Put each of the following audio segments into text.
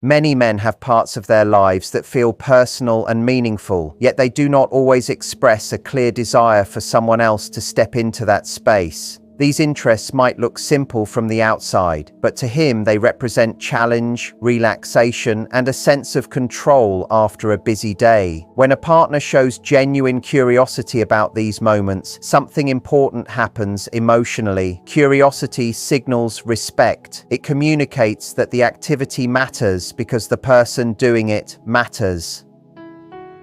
Many men have parts of their lives that feel personal and meaningful, yet they do not always express a clear desire for someone else to step into that space. These interests might look simple from the outside, but to him they represent challenge, relaxation, and a sense of control after a busy day. When a partner shows genuine curiosity about these moments, something important happens emotionally. Curiosity signals respect. It communicates that the activity matters because the person doing it matters.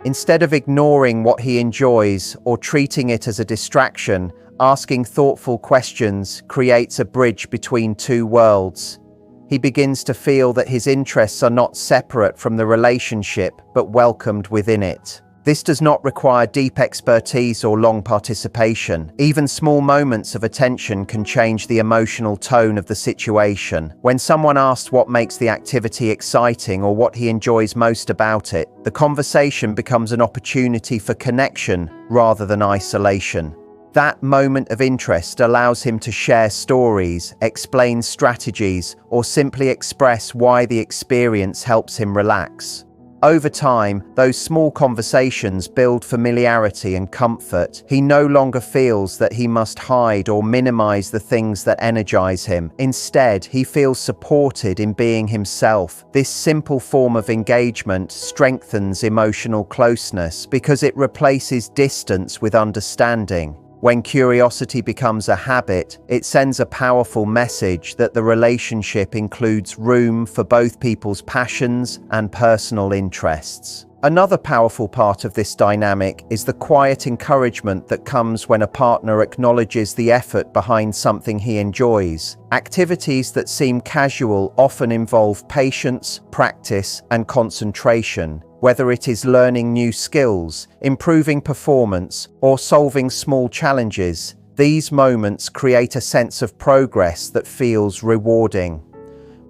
Instead of ignoring what he enjoys or treating it as a distraction, asking thoughtful questions creates a bridge between two worlds. He begins to feel that his interests are not separate from the relationship, but welcomed within it. This does not require deep expertise or long participation. Even small moments of attention can change the emotional tone of the situation. When someone asks what makes the activity exciting or what he enjoys most about it, the conversation becomes an opportunity for connection rather than isolation. That moment of interest allows him to share stories, explain strategies, or simply express why the experience helps him relax. Over time, those small conversations build familiarity and comfort. He no longer feels that he must hide or minimize the things that energize him. Instead, he feels supported in being himself. This simple form of engagement strengthens emotional closeness because it replaces distance with understanding. When curiosity becomes a habit, it sends a powerful message that the relationship includes room for both people's passions and personal interests. Another powerful part of this dynamic is the quiet encouragement that comes when a partner acknowledges the effort behind something he enjoys. Activities that seem casual often involve patience, practice, and concentration. Whether it is learning new skills, improving performance, or solving small challenges, these moments create a sense of progress that feels rewarding.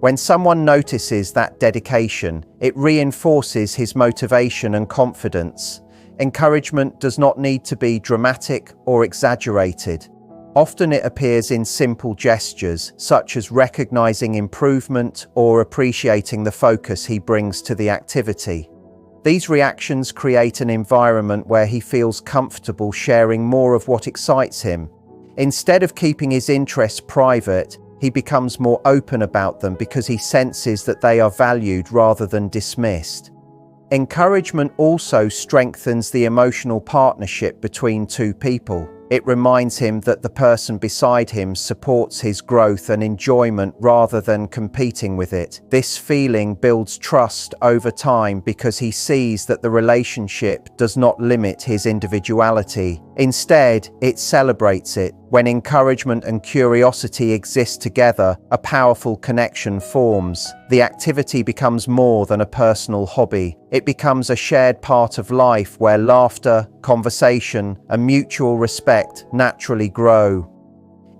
When someone notices that dedication, it reinforces his motivation and confidence. Encouragement does not need to be dramatic or exaggerated. Often it appears in simple gestures, such as recognizing improvement or appreciating the focus he brings to the activity. These reactions create an environment where he feels comfortable sharing more of what excites him. Instead of keeping his interests private, he becomes more open about them because he senses that they are valued rather than dismissed. Encouragement also strengthens the emotional partnership between two people. It reminds him that the person beside him supports his growth and enjoyment rather than competing with it. This feeling builds trust over time because he sees that the relationship does not limit his individuality. Instead, it celebrates it. When encouragement and curiosity exist together, a powerful connection forms. The activity becomes more than a personal hobby. It becomes a shared part of life where laughter, conversation, and mutual respect naturally grow.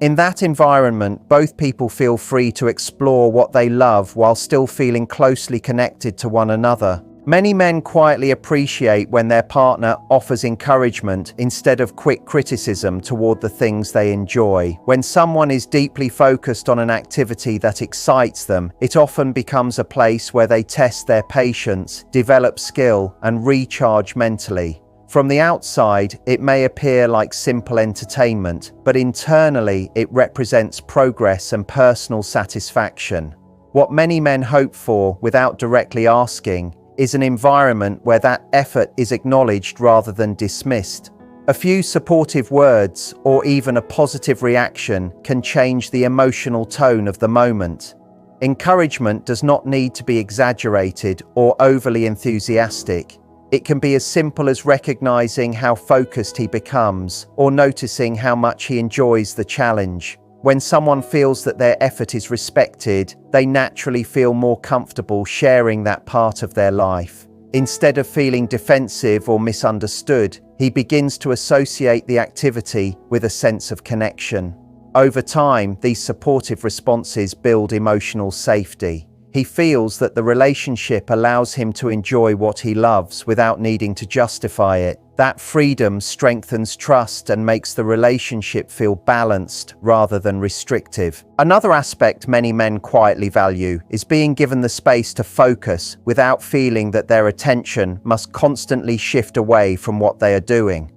In that environment, both people feel free to explore what they love while still feeling closely connected to one another. Many men quietly appreciate when their partner offers encouragement instead of quick criticism toward the things they enjoy. When someone is deeply focused on an activity that excites them, it often becomes a place where they test their patience, develop skill, and recharge mentally. From the outside, it may appear like simple entertainment, but internally it represents progress and personal satisfaction. What many men hope for without directly asking is an environment where that effort is acknowledged rather than dismissed. A few supportive words or even a positive reaction can change the emotional tone of the moment. Encouragement does not need to be exaggerated or overly enthusiastic. It can be as simple as recognizing how focused he becomes or noticing how much he enjoys the challenge. When someone feels that their effort is respected, they naturally feel more comfortable sharing that part of their life. Instead of feeling defensive or misunderstood, he begins to associate the activity with a sense of connection. Over time, these supportive responses build emotional safety. He feels that the relationship allows him to enjoy what he loves without needing to justify it. That freedom strengthens trust and makes the relationship feel balanced rather than restrictive. Another aspect many men quietly value is being given the space to focus without feeling that their attention must constantly shift away from what they are doing.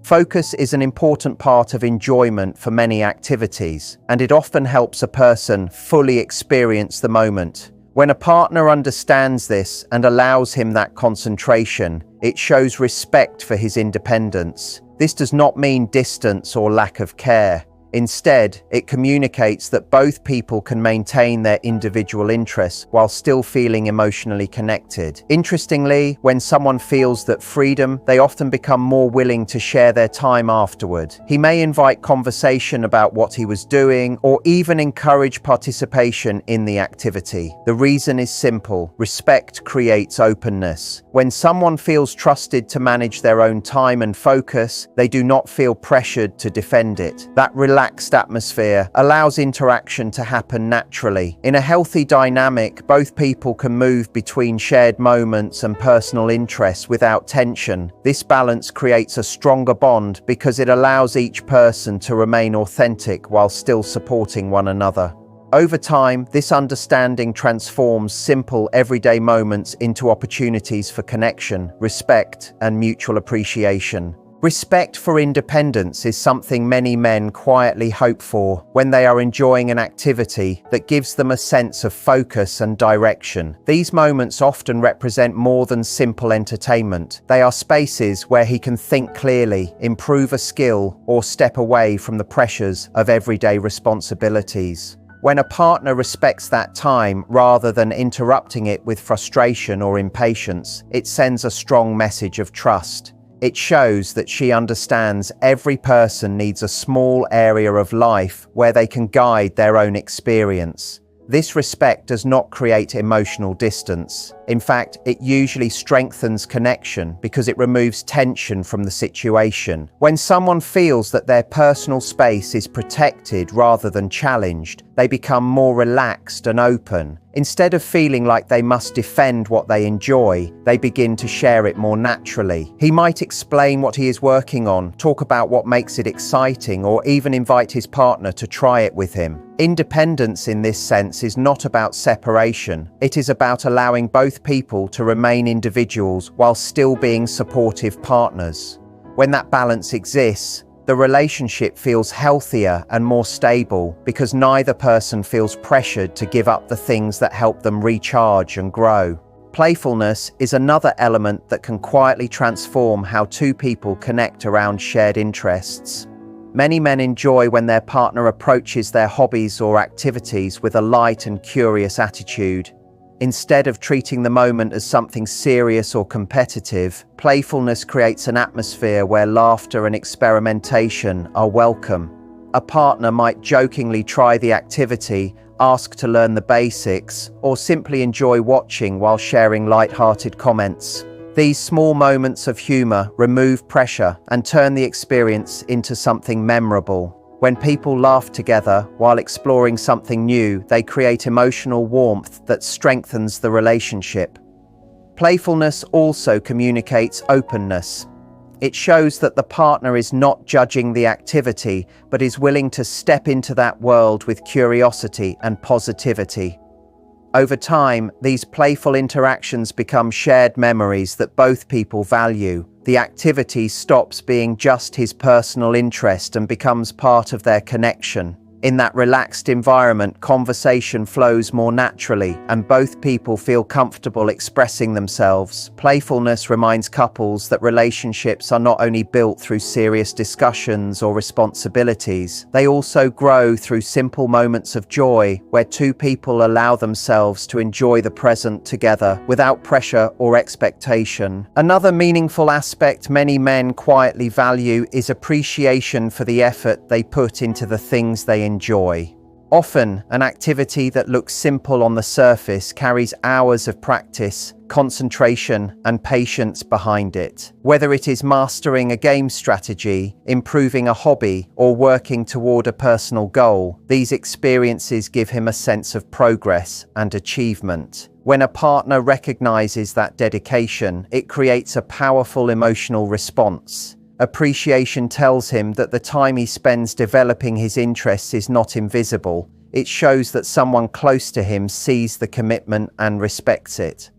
Focus is an important part of enjoyment for many activities, and it often helps a person fully experience the moment. When a partner understands this and allows him that concentration, it shows respect for his independence. This does not mean distance or lack of care. Instead, it communicates that both people can maintain their individual interests while still feeling emotionally connected. Interestingly, when someone feels that freedom, they often become more willing to share their time afterward. He may invite conversation about what he was doing or even encourage participation in the activity. The reason is simple: respect creates openness. When someone feels trusted to manage their own time and focus, they do not feel pressured to defend it. That relaxed atmosphere allows interaction to happen naturally. In a healthy dynamic, both people can move between shared moments and personal interests without tension. This balance creates a stronger bond because it allows each person to remain authentic while still supporting one another. Over time, this understanding transforms simple, everyday moments into opportunities for connection, respect, and mutual appreciation. Respect for independence is something many men quietly hope for when they are enjoying an activity that gives them a sense of focus and direction. These moments often represent more than simple entertainment. They are spaces where he can think clearly, improve a skill, or step away from the pressures of everyday responsibilities. When a partner respects that time rather than interrupting it with frustration or impatience, it sends a strong message of trust. It shows that she understands every person needs a small area of life where they can guide their own experience. This respect does not create emotional distance. In fact, it usually strengthens connection because it removes tension from the situation. When someone feels that their personal space is protected rather than challenged, they become more relaxed and open. Instead of feeling like they must defend what they enjoy, they begin to share it more naturally. He might explain what he is working on, talk about what makes it exciting, or even invite his partner to try it with him. Independence in this sense is not about separation. It is about allowing both people to remain individuals while still being supportive partners. When that balance exists, the relationship feels healthier and more stable because neither person feels pressured to give up the things that help them recharge and grow. Playfulness is another element that can quietly transform how two people connect around shared interests. Many men enjoy when their partner approaches their hobbies or activities with a light and curious attitude. Instead of treating the moment as something serious or competitive, playfulness creates an atmosphere where laughter and experimentation are welcome. A partner might jokingly try the activity, ask to learn the basics, or simply enjoy watching while sharing light-hearted comments. These small moments of humor remove pressure and turn the experience into something memorable. When people laugh together while exploring something new, they create emotional warmth that strengthens the relationship. Playfulness also communicates openness. It shows that the partner is not judging the activity, but is willing to step into that world with curiosity and positivity. Over time, these playful interactions become shared memories that both people value. The activity stops being just his personal interest and becomes part of their connection. In that relaxed environment, conversation flows more naturally and both people feel comfortable expressing themselves. Playfulness reminds couples that relationships are not only built through serious discussions or responsibilities, they also grow through simple moments of joy where two people allow themselves to enjoy the present together without pressure or expectation. Another meaningful aspect many men quietly value is appreciation for the effort they put into the things they enjoy. Often, an activity that looks simple on the surface carries hours of practice, concentration, and patience behind it. Whether it is mastering a game strategy, improving a hobby, or working toward a personal goal, these experiences give him a sense of progress and achievement. When a partner recognizes that dedication, it creates a powerful emotional response. Appreciation tells him that the time he spends developing his interests is not invisible. It shows that someone close to him sees the commitment and respects it.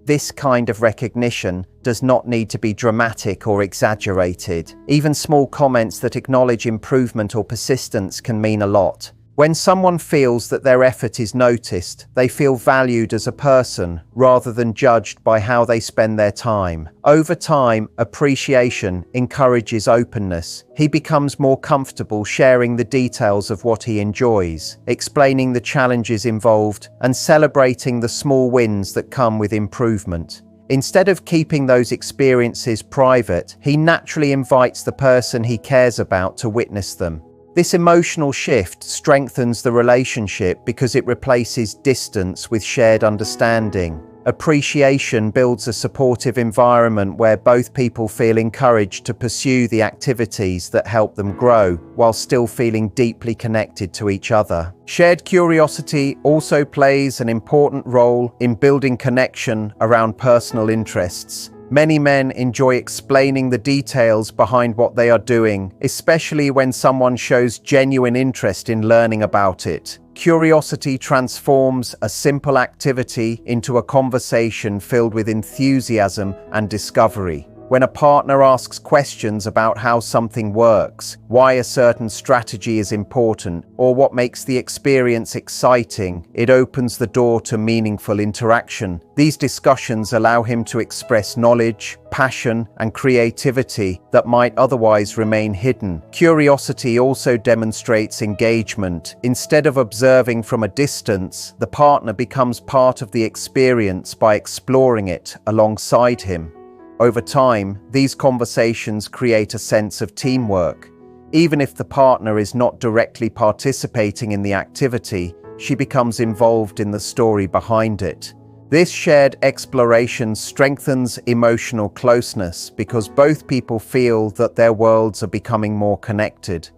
This kind of recognition does not need to be dramatic or exaggerated. Even small comments that acknowledge improvement or persistence can mean a lot. When someone feels that their effort is noticed, they feel valued as a person rather than judged by how they spend their time. Over time, appreciation encourages openness. He becomes more comfortable sharing the details of what he enjoys, explaining the challenges involved, and celebrating the small wins that come with improvement. Instead of keeping those experiences private, he naturally invites the person he cares about to witness them. This emotional shift strengthens the relationship because it replaces distance with shared understanding. Appreciation builds a supportive environment where both people feel encouraged to pursue the activities that help them grow, while still feeling deeply connected to each other. Shared curiosity also plays an important role in building connection around personal interests. Many men enjoy explaining the details behind what they are doing, especially when someone shows genuine interest in learning about it. Curiosity transforms a simple activity into a conversation filled with enthusiasm and discovery. When a partner asks questions about how something works, why a certain strategy is important, or what makes the experience exciting, it opens the door to meaningful interaction. These discussions allow him to express knowledge, passion, and creativity that might otherwise remain hidden. Curiosity also demonstrates engagement. Instead of observing from a distance, the partner becomes part of the experience by exploring it alongside him. Over time, these conversations create a sense of teamwork. Even if the partner is not directly participating in the activity, she becomes involved in the story behind it. This shared exploration strengthens emotional closeness because both people feel that their worlds are becoming more connected.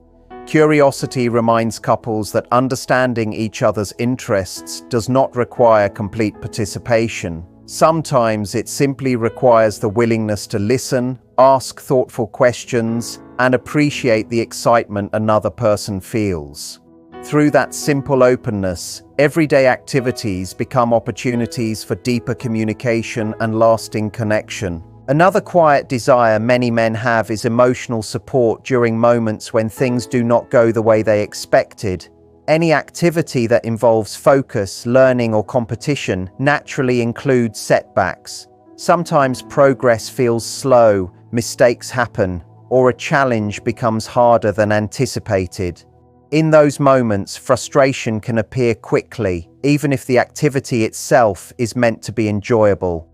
Curiosity reminds couples that understanding each other's interests does not require complete participation. Sometimes it simply requires the willingness to listen, ask thoughtful questions, and appreciate the excitement another person feels. Through that simple openness, everyday activities become opportunities for deeper communication and lasting connection. Another quiet desire many men have is emotional support during moments when things do not go the way they expected. Any activity that involves focus, learning, or competition naturally includes setbacks. Sometimes progress feels slow, mistakes happen, or a challenge becomes harder than anticipated. In those moments, frustration can appear quickly, even if the activity itself is meant to be enjoyable.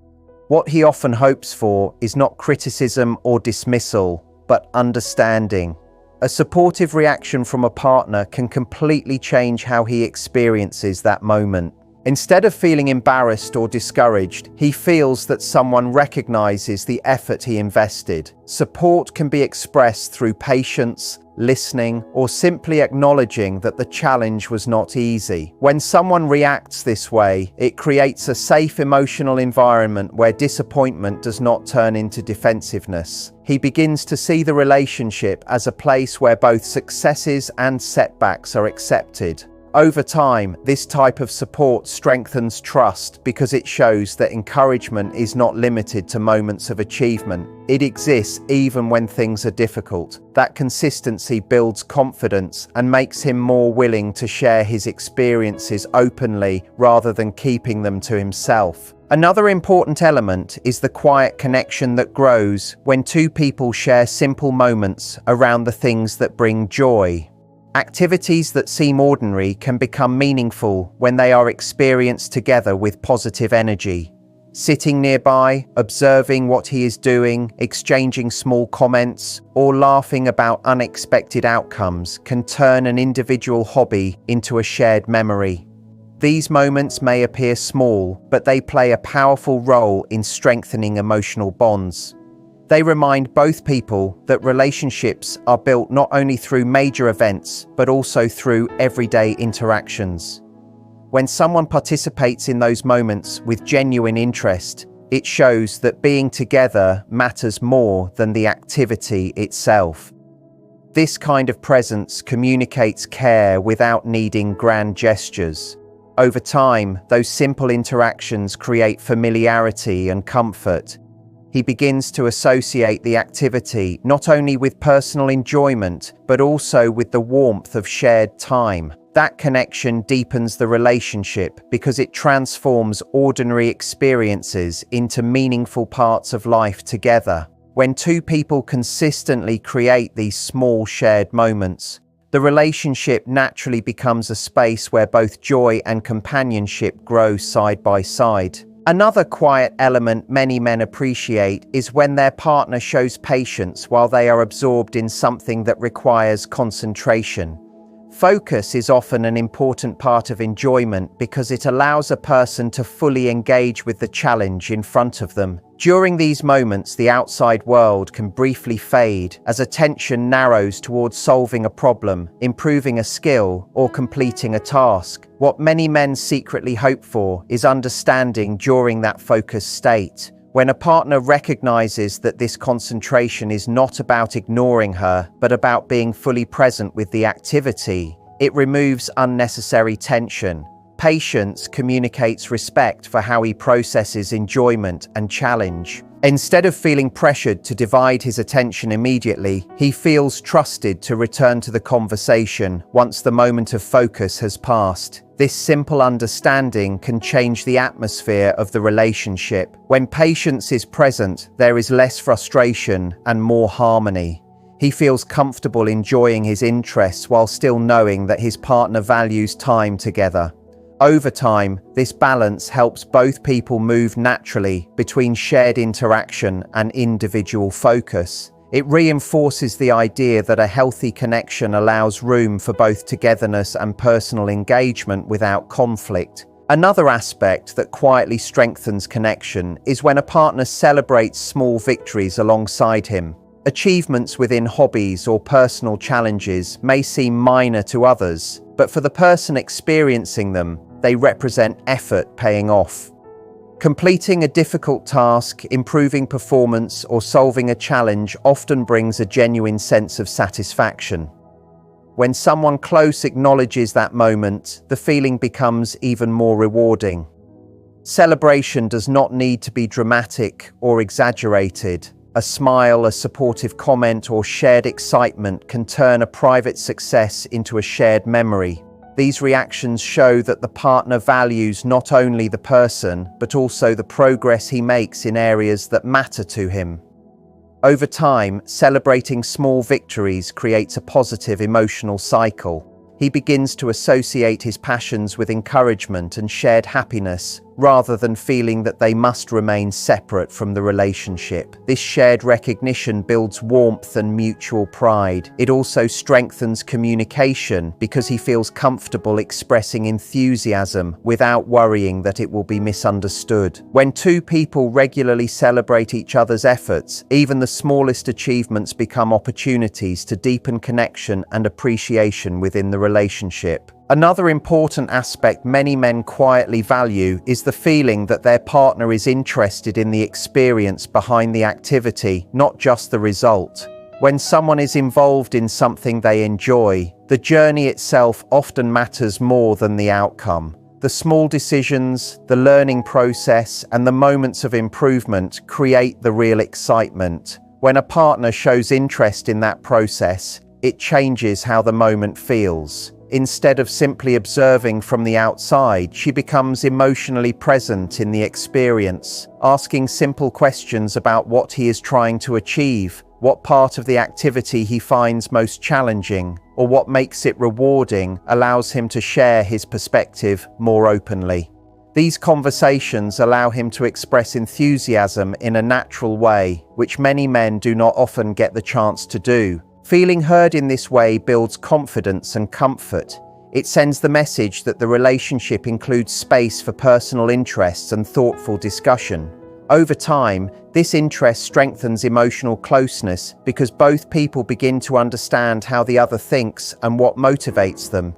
What he often hopes for is not criticism or dismissal, but understanding. A supportive reaction from a partner can completely change how he experiences that moment. Instead of feeling embarrassed or discouraged, he feels that someone recognizes the effort he invested. Support can be expressed through patience, listening, or simply acknowledging that the challenge was not easy. When someone reacts this way, it creates a safe emotional environment where disappointment does not turn into defensiveness. He begins to see the relationship as a place where both successes and setbacks are accepted. Over time, this type of support strengthens trust because it shows that encouragement is not limited to moments of achievement. It exists even when things are difficult. That consistency builds confidence and makes him more willing to share his experiences openly rather than keeping them to himself. Another important element is the quiet connection that grows when two people share simple moments around the things that bring joy. Activities that seem ordinary can become meaningful when they are experienced together with positive energy. Sitting nearby, observing what he is doing, exchanging small comments, or laughing about unexpected outcomes can turn an individual hobby into a shared memory. These moments may appear small, but they play a powerful role in strengthening emotional bonds. They remind both people that relationships are built not only through major events, but also through everyday interactions. When someone participates in those moments with genuine interest, it shows that being together matters more than the activity itself. This kind of presence communicates care without needing grand gestures. Over time, those simple interactions create familiarity and comfort. He begins to associate the activity not only with personal enjoyment, but also with the warmth of shared time. That connection deepens the relationship because it transforms ordinary experiences into meaningful parts of life together. When two people consistently create these small shared moments, the relationship naturally becomes a space where both joy and companionship grow side by side. Another quiet element many men appreciate is when their partner shows patience while they are absorbed in something that requires concentration. Focus is often an important part of enjoyment because it allows a person to fully engage with the challenge in front of them. During these moments, the outside world can briefly fade as attention narrows towards solving a problem, improving a skill, or completing a task. What many men secretly hope for is understanding during that focused state. When a partner recognizes that this concentration is not about ignoring her, but about being fully present with the activity, it removes unnecessary tension. Patience communicates respect for how he processes enjoyment and challenge. Instead of feeling pressured to divide his attention immediately, he feels trusted to return to the conversation once the moment of focus has passed. This simple understanding can change the atmosphere of the relationship. When patience is present, there is less frustration and more harmony. He feels comfortable enjoying his interests while still knowing that his partner values time together. Over time, this balance helps both people move naturally between shared interaction and individual focus. It reinforces the idea that a healthy connection allows room for both togetherness and personal engagement without conflict. Another aspect that quietly strengthens connection is when a partner celebrates small victories alongside him. Achievements within hobbies or personal challenges may seem minor to others, but for the person experiencing them, they represent effort paying off. Completing a difficult task, improving performance, or solving a challenge often brings a genuine sense of satisfaction. When someone close acknowledges that moment, the feeling becomes even more rewarding. Celebration does not need to be dramatic or exaggerated. A smile, a supportive comment, or shared excitement can turn a private success into a shared memory. These reactions show that the partner values not only the person, but also the progress he makes in areas that matter to him. Over time, celebrating small victories creates a positive emotional cycle. He begins to associate his passions with encouragement and shared happiness, rather than feeling that they must remain separate from the relationship. This shared recognition builds warmth and mutual pride. It also strengthens communication because he feels comfortable expressing enthusiasm without worrying that it will be misunderstood. When two people regularly celebrate each other's efforts, even the smallest achievements become opportunities to deepen connection and appreciation within the relationship. Another important aspect many men quietly value is the feeling that their partner is interested in the experience behind the activity, not just the result. When someone is involved in something they enjoy, the journey itself often matters more than the outcome. The small decisions, the learning process, and the moments of improvement create the real excitement. When a partner shows interest in that process, it changes how the moment feels. Instead of simply observing from the outside, she becomes emotionally present in the experience, asking simple questions about what he is trying to achieve, what part of the activity he finds most challenging, or what makes it rewarding, allows him to share his perspective more openly. These conversations allow him to express enthusiasm in a natural way, which many men do not often get the chance to do. Feeling heard in this way builds confidence and comfort. It sends the message that the relationship includes space for personal interests and thoughtful discussion. Over time, this interest strengthens emotional closeness because both people begin to understand how the other thinks and what motivates them.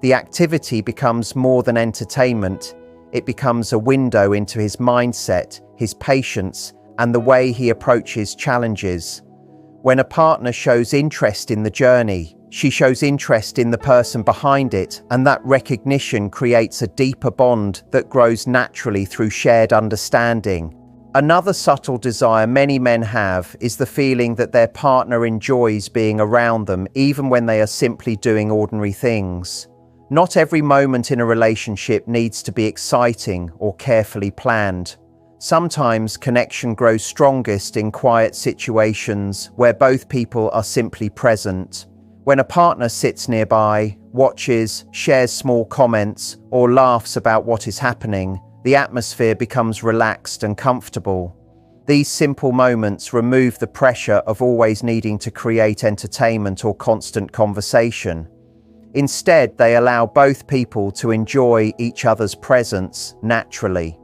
The activity becomes more than entertainment. It becomes a window into his mindset, his patience, and the way he approaches challenges. When a partner shows interest in the journey, she shows interest in the person behind it, and that recognition creates a deeper bond that grows naturally through shared understanding. Another subtle desire many men have is the feeling that their partner enjoys being around them, even when they are simply doing ordinary things. Not every moment in a relationship needs to be exciting or carefully planned. Sometimes connection grows strongest in quiet situations where both people are simply present. When a partner sits nearby, watches, shares small comments, or laughs about what is happening, the atmosphere becomes relaxed and comfortable. These simple moments remove the pressure of always needing to create entertainment or constant conversation. Instead, they allow both people to enjoy each other's presence naturally.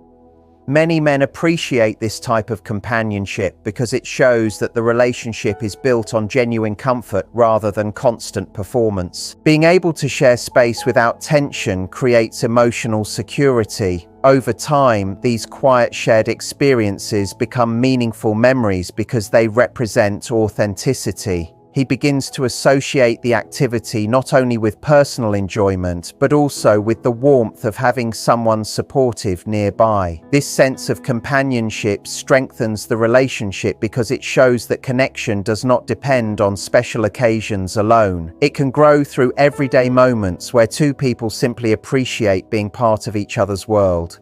Many men appreciate this type of companionship because it shows that the relationship is built on genuine comfort rather than constant performance. Being able to share space without tension creates emotional security. Over time, these quiet shared experiences become meaningful memories because they represent authenticity. He begins to associate the activity not only with personal enjoyment, but also with the warmth of having someone supportive nearby. This sense of companionship strengthens the relationship because it shows that connection does not depend on special occasions alone. It can grow through everyday moments where two people simply appreciate being part of each other's world.